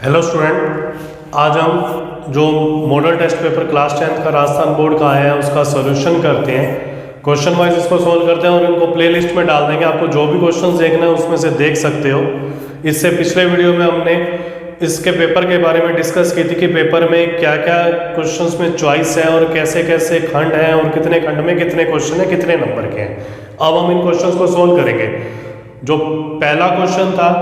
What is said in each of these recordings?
Hello student, आज हम जो model test paper class 10th का राजस्थान बोर्ड का आया है उसका सॉल्यूशन करते हैं। क्वेश्चन वाइज इसको सॉल्व करते हैं और इनको प्लेलिस्ट में डाल देंगे। आपको जो भी क्वेश्चंस देखना है उसमें से देख सकते हो। इससे पिछले वीडियो में हमने इसके पेपर के बारे में डिस्कस की थी कि पेपर में क्या क्या क्वेश्चंस में चॉइस है और कैसे कैसे खंड हैं और कितने खंड में कितने क्वेश्चन है, कितने नंबर के हैं। अब हम इन क्वेश्चंस को सॉल्व करेंगे। जो पहला क्वेश्चन था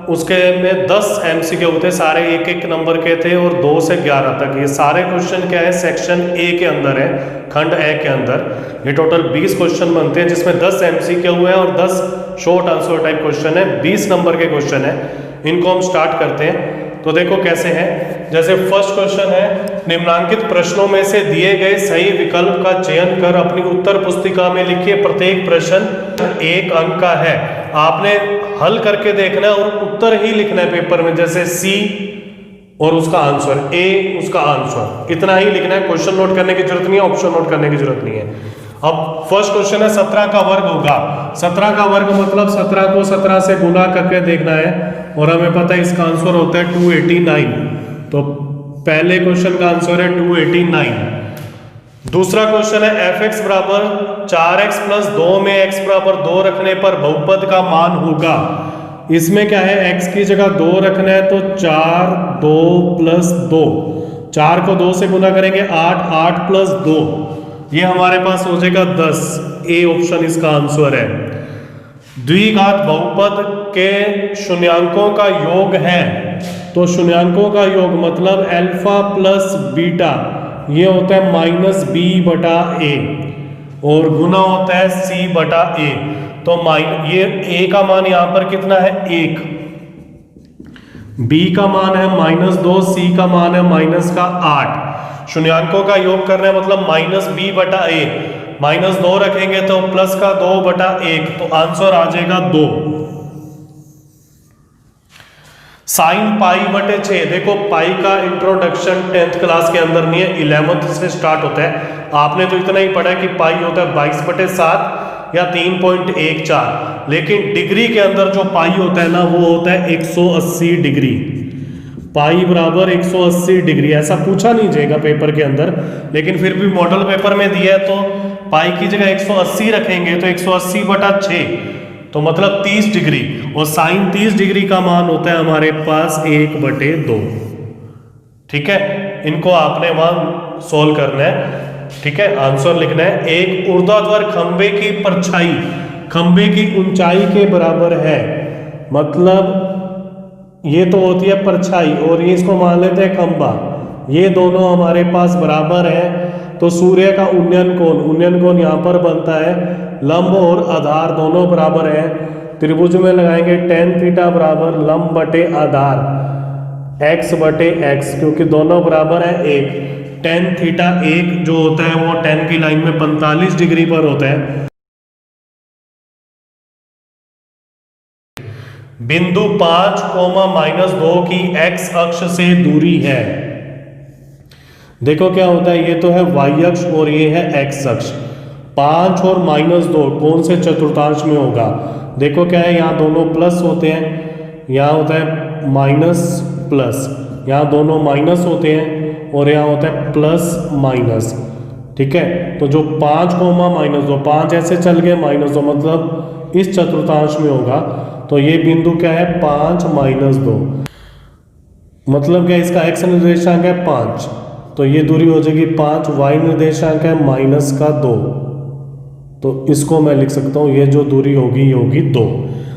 उसके में 10 MCQ थे, सारे एक एक नंबर के थे और 2 से 11 तक। ये सारे क्वेश्चन क्या है, सेक्शन ए के अंदर है, खंड ए के अंदर। ये टोटल 20 क्वेश्चन बनते हैं जिसमें 10 MCQ है और 10 शॉर्ट आंसर टाइप क्वेश्चन है। 20 नंबर के क्वेश्चन है। इनको हम स्टार्ट करते हैं। तो देखो कैसे है। जैसे फर्स्ट क्वेश्चन है, निम्नांकित प्रश्नों में से दिए गए सही विकल्प का चयन कर अपनी उत्तर पुस्तिका में लिखिए। प्रत्येक प्रश्न 1 अंक का है। आपने हल करके देखना है और उत्तर ही लिखना है पेपर में। जैसे सी और उसका आंसर, ए उसका आंसर, इतना ही लिखना है। क्वेश्चन नोट करने की जरूरत नहीं है, ऑप्शन नोट करने की जरूरत नहीं है। अब फर्स्ट क्वेश्चन है 17 का वर्ग होगा। 17 का वर्ग मतलब 17 को 17 से गुना करके देखना है और हमें पता है इसका आंसर होता है 289। तो पहले क्वेश्चन का आंसर है 289। दूसरा क्वेश्चन है fx बराबर 4x प्लस 2 में x बराबर 2 रखने पर बहुपद का मान होगा। इसमें क्या है, x की जगह 2 रखना है तो 4 2 प्लस 2, 4 को 2 से गुना करेंगे 8, 8 प्लस 2, ये हमारे पास हो जाएगा 10। ए ऑप्शन इसका आंसर है। द्विघात बहुपद के शून्यांकों का योग है। तो शून्यांकों का योग मतलब अल्फा प्लस बीटा, ये होता है -b बटा a और गुना होता है c बटा a। तो ये a का मान यहां पर कितना है, 1, b का मान है -2, c का मान है -8। शून्यांकों का योग करना है मतलब -b बटा a, -2 रखेंगे तो प्लस का 2 बटा 1, तो आंसर आ जाएगा 2। साइन पाई बटे 6। देखो पाई का इंट्रोडक्शन 10th क्लास के अंदर नहीं है, 11th से स्टार्ट होता है। आपने तो इतना ही पढ़ा है कि पाई होता है 22/7 या 3.14, लेकिन डिग्री के अंदर जो पाई होता है ना वो होता है 180 डिग्री। पाई बराबर 180 डिग्री। ऐसा पूछा नहीं जाएगा पेपर के अंदर, लेकिन फिर भी मॉडल पेपर में दिया है तो पाई की जगह 180 रखेंगे तो 180 बटा 6 तो मतलब 30 डिग्री, और साइन 30 डिग्री का मान होता है हमारे पास 1/2। ठीक है, इनको आपने वहां सोल्व करना है। ठीक है, आंसर लिखना है। एक ऊर्ध्वाधर खंबे की परछाई खंबे की ऊंचाई के बराबर है। मतलब ये तो होती है परछाई और ये इसको मान लेते हैं खंबा। ये दोनों हमारे पास बराबर है। तो सूर्य का उन्नयन कोण यहाँ पर बनता है, लंब और आधार दोनों बराबर है। त्रिभुज में लगाएंगे tan थीटा बराबर लंब बटे आधार x बटे x, क्योंकि दोनों बराबर है 1। tan थीटा 1 जो होता है वो tan की लाइन में 45 डिग्री पर होता है। बिंदु 5, -2 की x अक्ष से दूरी है। देखो क्या होता है, ये तो है y अक्ष और ये है x अक्ष। 5 और -2 कौन से चतुर्थांश में होगा। देखो क्या है, यहाँ दोनों प्लस होते हैं, यहाँ होता है माइनस प्लस, यहाँ दोनों माइनस होते हैं और यहाँ होता है प्लस माइनस। ठीक है, तो जो 5, -2, 5 ऐसे चल गए, -2 मतलब इस चतुर्थांश में होगा। तो ये बिंदु क्या है, 5 -2, मतलब क्या, इसका x निर्देशांक है 5, तो ये दूरी हो जाएगी 5। y निर्देशांक है -2, तो इसको मैं लिख सकता हूँ, ये जो दूरी होगी ये होगी 2।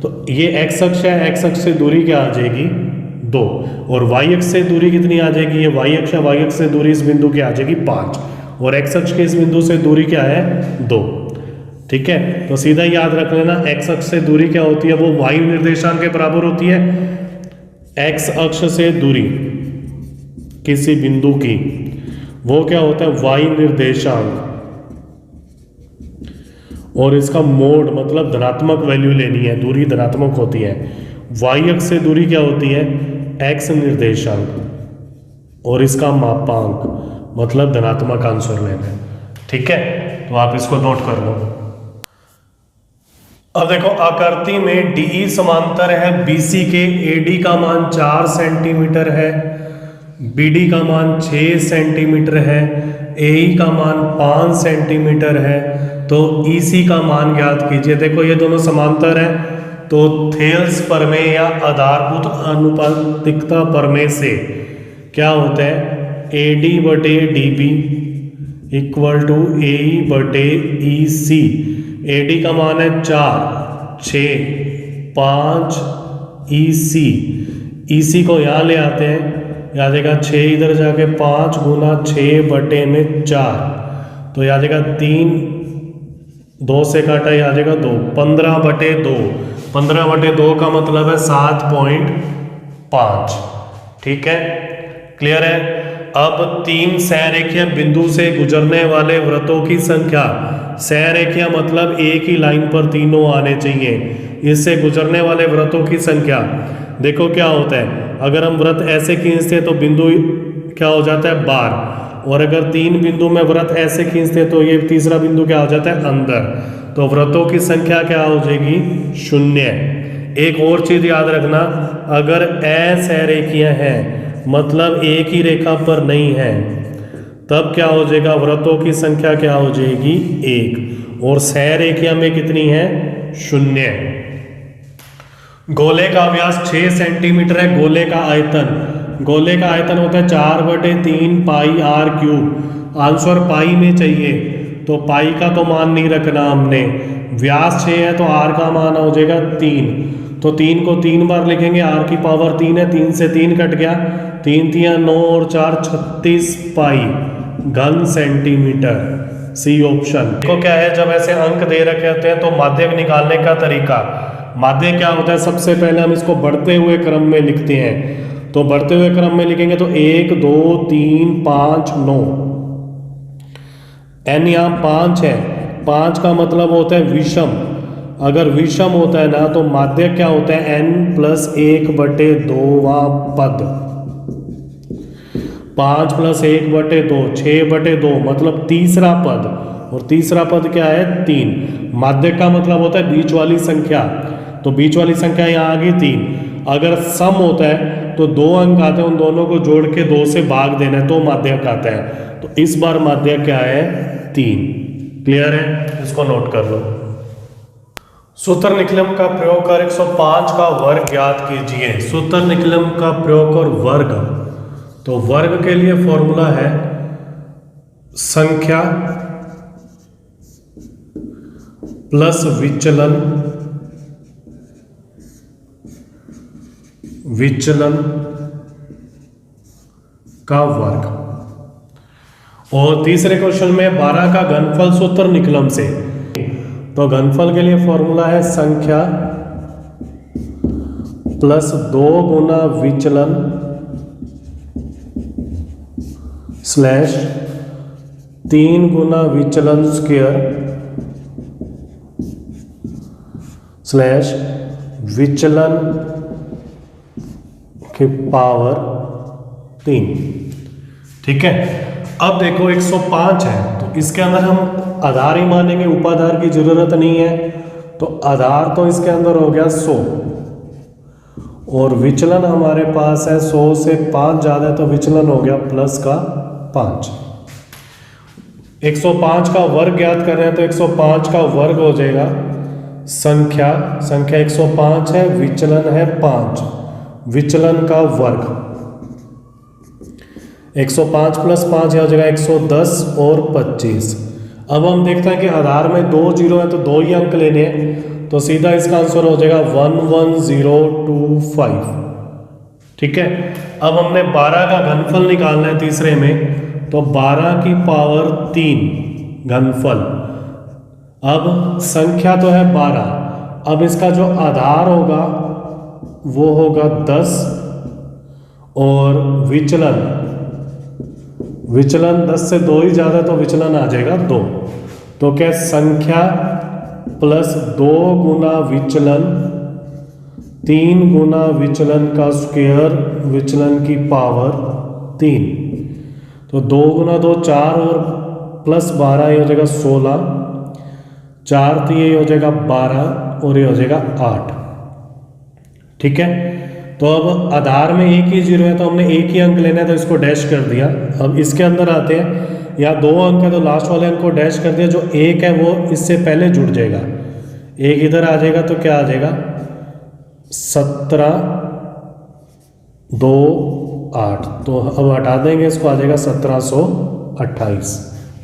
तो ये x अक्ष है, x अक्ष से दूरी क्या आ जाएगी, 2, और y अक्ष से दूरी कितनी आ जाएगी, ये y अक्ष है, y अक्ष से दूरी इस बिंदु की आ जाएगी 5, और x अक्ष के इस बिंदु से दूरी क्या है, 2। ठीक है, तो सीधा याद रख लेना, x अक्ष से दूरी क्या होती है, वो y निर्देशांक के बराबर होती है। x अक्ष से दूरी किसी बिंदु की वो क्या होता है, y निर्देशांक, और इसका मोड मतलब धनात्मक वैल्यू लेनी है, दूरी धनात्मक होती है। y अक्ष से दूरी क्या होती है, x निर्देशांक, और इसका मापांक मतलब धनात्मक आंसर लेना है। ठीक है, तो आप इसको नोट कर लो। अब देखो आकृति में DE समांतर है BC के, AD का मान 4 सेंटीमीटर है, BD का मान 6 सेंटीमीटर है, AE का मान 5 सेंटीमीटर है, तो EC का मान ज्ञात कीजिए। देखो ये दोनों समांतर हैं, तो थेल्स प्रमेय या आधारभूत आनुपातिकता प्रमेय से क्या होता है, AD बटे DB इक्वल टू AE बटे EC। AD का मान है 4, 6, 5 EC को यहाँ ले आते हैं, याद आएगा 6 इधर जाके 5 गुना 6 बटे में 4, तो याद आएगा 3, 2 से काटा याद आएगा 2, 15 बटे 2, 15 बटे 2 का मतलब है 7.5। ठीक है, क्लियर है। अब 3 सहरेखीय बिंदु से गुजरने वाले वृत्तों की संख्या, सहरेखीय मतलब एक ही लाइन पर तीनों आने चाहिए, इससे गुजरने वाले वृत्तों की संख्या। देखो क्या होता है, अगर हम वृत्त ऐसे खींचते हैं तो बिंदु क्या हो जाता है बाहर, और अगर 3 बिंदु में वृत्त ऐसे खींचते हैं तो ये तीसरा बिंदु क्या हो जाता है अंदर, तो वृत्तों की संख्या क्या हो जाएगी 0। एक और चीज याद रखना, अगर असहरेखीय है मतलब एक ही रेखा पर नहीं है, तब क्या हो जाएगा, वृत्तों की संख्या क्या हो जाएगी 1, और सहरेखीय में कितनी है 0। गोले का व्यास 6 सेंटीमीटर है, गोले का आयतन होता है 4/3 पाई r क्यूब। आंसर पाई में चाहिए, तो पाई का तो मान नहीं रखना हमने, व्यास 6 है तो r का मान हो जाएगा 3, तो 3 को 3 बार लिखेंगे, r की पावर 3 है, 3 से 3 कट गया, 3 3 9 और 4 36 पाई घन सेंटीमीटर, सी ऑप्शन। देखो क्या है, जब ऐसे अंक दे रखे होते हैं तो माध्यक निकालने का तरीका, माध्य क्या होता है, सबसे पहले हम इसको बढ़ते हुए क्रम में लिखते हैं, तो बढ़ते हुए क्रम में लिखेंगे तो 1 2 3 5 9, n यहाँ 5 है, 5 का मतलब होता है विषम, अगर विषम होता है ना तो माध्य क्या होता है n+1/2वां पद, 5 + 1/2 6/2 मतलब तीसरा पद, और तीसरा पद क्या है 3। माध्य का मतलब होता है बीच वाली संख्या, तो बीच वाली संख्या यहाँ आ गई 3। अगर सम होता है तो 2 अंक आते हैं, उन दोनों को जोड़ के 2 से भाग देना है तो माध्यक आता है, तो इस बार माध्यक क्या है 3। क्लियर है, इसको नोट कर लो। सूत्र निकलम का प्रयोग कर 105 का वर्ग ज्ञात कीजिए। सूत्र निकलम का प्रयोग और वर्ग, तो वर्ग के लिए फॉर्मूला है संख्या प्लस विचलन का वर्ग। और तीसरे क्वेश्चन में 12 का घनफल सूत्र निकलम से, तो घनफल के लिए फॉर्मूला है संख्या प्लस 2 गुना विचलन स्लैश 3 गुना विचलन स्क्वायर स्लैश विचलन की पावर 3। ठीक है, अब देखो 105 है तो इसके अंदर हम आधार ही मानेंगे, उपाधार की जरूरत नहीं है, तो आधार तो इसके अंदर हो गया 100, और विचलन हमारे पास है 100 से 5 ज़्यादा है तो विचलन हो गया प्लस का 5। 105 का वर्ग ज्ञात कर रहे हैं तो 105 का वर्ग हो जाएगा संख्या 105 है, विचलन है 5, विचलन का वर्ग 105 + 5 हो जाएगा 110 और 25। अब हम देखते हैं कि आधार में 2 जीरो है तो 2 ही अंक लेने हैं, तो सीधा इसका आंसर हो जाएगा 11025। ठीक है, अब हमने 12 का घनफल निकालना है तीसरे में, तो 12 की पावर 3 घनफल। अब संख्या तो है 12, अब इसका जो आधार होगा वो होगा 10, और विचलन 10 से 2 ही ज़्यादा तो विचलन आ जाएगा 2, तो क्या संख्या प्लस 2 गुना विचलन 3 गुना विचलन का स्क्वायर विचलन की पावर 3, तो 2 गुना 2 4 और प्लस 12 ये हो जाएगा 16, 4 तो ये हो जाएगा 12, और ये हो जाएगा 8। ठीक है, तो अब आधार में एक ही जीरो है तो हमने एक ही अंक लेना है तो इसको डैश कर दिया। अब इसके अंदर आते हैं, या 2 अंक है तो लास्ट वाले अंक को डैश कर दिया, जो 1 है वो इससे पहले जुड़ जाएगा, 1 इधर आ जाएगा तो क्या आ जाएगा 17 2 8, तो अब हटा देंगे इसको, आ जाएगा 1728।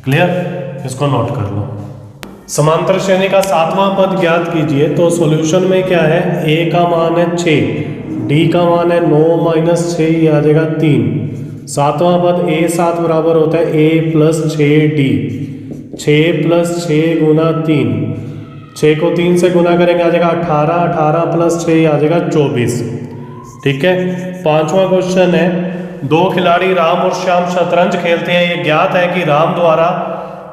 क्लियर, इसको नोट कर लो। समांतर श्रेणी का 7वां पद ज्ञात कीजिए। तो सॉल्यूशन में क्या है, a का मान है 6, d का मान है 9 माइनस 6, ये आ जाएगा 3। 7वां पद a7 बराबर होता है a प्लस 6d, 6 प्लस 6 गुना 3, 6 को 3 से गुना करेंगे आ जाएगा 18, 18 प्लस 6 आ जाएगा 24। ठीक है, 5वां क्वेश्चन है, 2 खिलाड़ी राम और श्याम शतरंज खेलते हैं। ये ज्ञात है कि राम द्वारा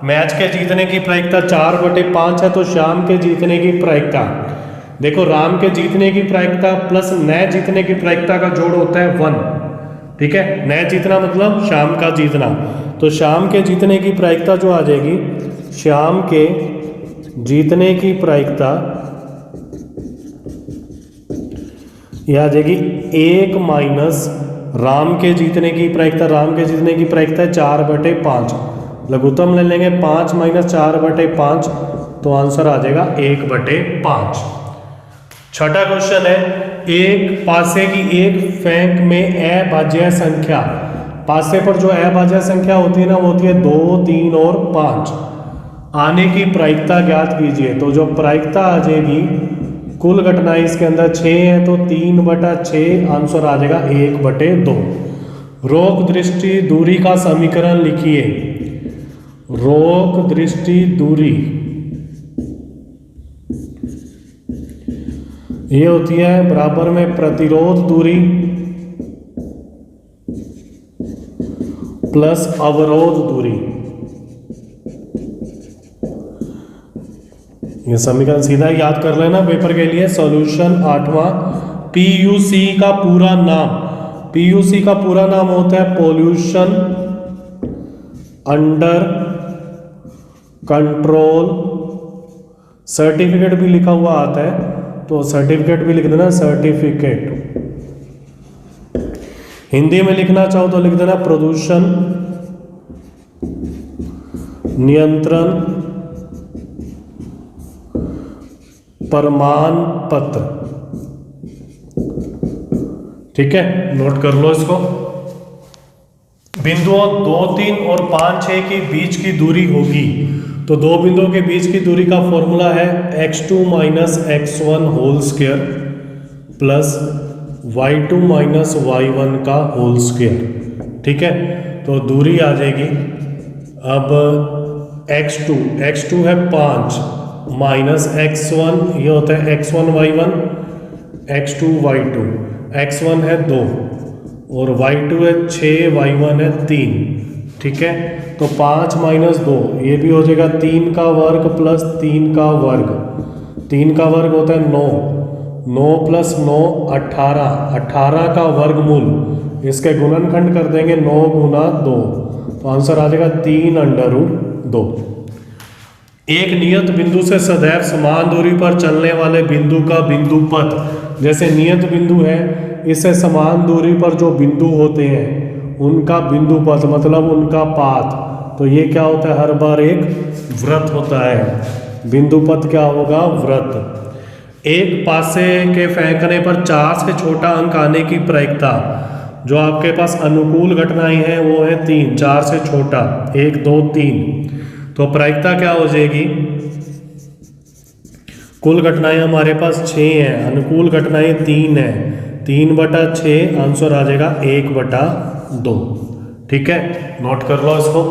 मैच के जीतने की प्रायिकता 4/5 है, तो श्याम के जीतने की प्रायिकता, देखो राम के जीतने की प्रायिकता प्लस नए जीतने की प्रायिकता का जोड़ होता है 1। ठीक है, नए जीतना मतलब श्याम का जीतना, तो श्याम के जीतने की प्रायिकता जो आ जाएगी, श्याम के जीतने की प्रायिकता यह आ जाएगी 1 माइनस राम के जीतने की प्रायिकता। राम के जीतने की प्रायिकता है 4/5, लघुत्तम ले लेंगे 5 माइनस 4/5, तो आंसर आ जाएगा 1/5। छठा क्वेश्चन है, एक पासे की एक फेंक में अभाज्य संख्या, पासे पर जो अभाज्य संख्या होती है ना वो होती है 2 3 और 5, आने की प्रायिकता ज्ञात कीजिए। तो जो प्रायिकता आ जाएगी, कुल घटनाएं इसके अंदर 6 है तो 3/6, आंसर आ जाएगा 1/2। रोक दृष्टि दूरी का समीकरण लिखिए। रोक दृष्टि दूरी ये होती है बराबर में प्रतिरोध दूरी प्लस अवरोध दूरी। ये समीकरण सीधा याद कर लेना पेपर के लिए। सॉल्यूशन 8वां, पीयूसी का पूरा नाम, पीयूसी का पूरा नाम होता है पोल्यूशन अंडर कंट्रोल। सर्टिफिकेट भी लिखा हुआ आता है तो सर्टिफिकेट भी लिख देना, सर्टिफिकेट। हिंदी में लिखना चाहो तो लिख देना प्रदूषण नियंत्रण प्रमाण पत्र। ठीक है, नोट कर लो इसको। बिंदुओं 2 3 और 5 6 के बीच की दूरी होगी, तो दो बिंदुओं के बीच की दूरी का फॉर्मूला है x2 minus x1 whole square plus y2 minus y1 का होल स्क्वायर। ठीक है, तो दूरी आ जाएगी, अब x2 है 5 माइनस x1, ये होता है x1 y1, x2 y2, x1 है 2 और y2 है 6, y1 है 3। ठीक है, तो 5 माइनस 2 ये भी हो जाएगा 3 का वर्ग प्लस 3 का वर्ग, 3 का वर्ग होता है 9, 9 प्लस 9 18, 18 का वर्गमूल, इसके गुणनखंड कर देंगे 9 गुना 2, तो आंसर आ जाएगा 3/2। एक नियत बिंदु से सदैव समान दूरी पर चलने वाले बिंदु का बिंदु पथ, जैसे नियत बिंदु है इससे समान दूरी पर जो बिंदु होते हैं उनका बिंदु पथ मतलब उनका पाथ, तो ये क्या होता है, हर बार एक वृत्त होता है। बिंदु पथ क्या होगा, वृत्त। एक पासे के फेंकने पर 4 से छोटा अंक आने की प्रायिकता, जो आपके पास अनुकूल घटनाएं हैं वो है 3, 4 से छोटा 1 2 3, तो प्रायिकता क्या हो जाएगी, कुल घटनाएं हमारे पास 6 हैं, अनुकूल घटनाएं 3 है, 3/6, आंसर आ जाएगा 1/2। ठीक है, नोट कर लो इसको।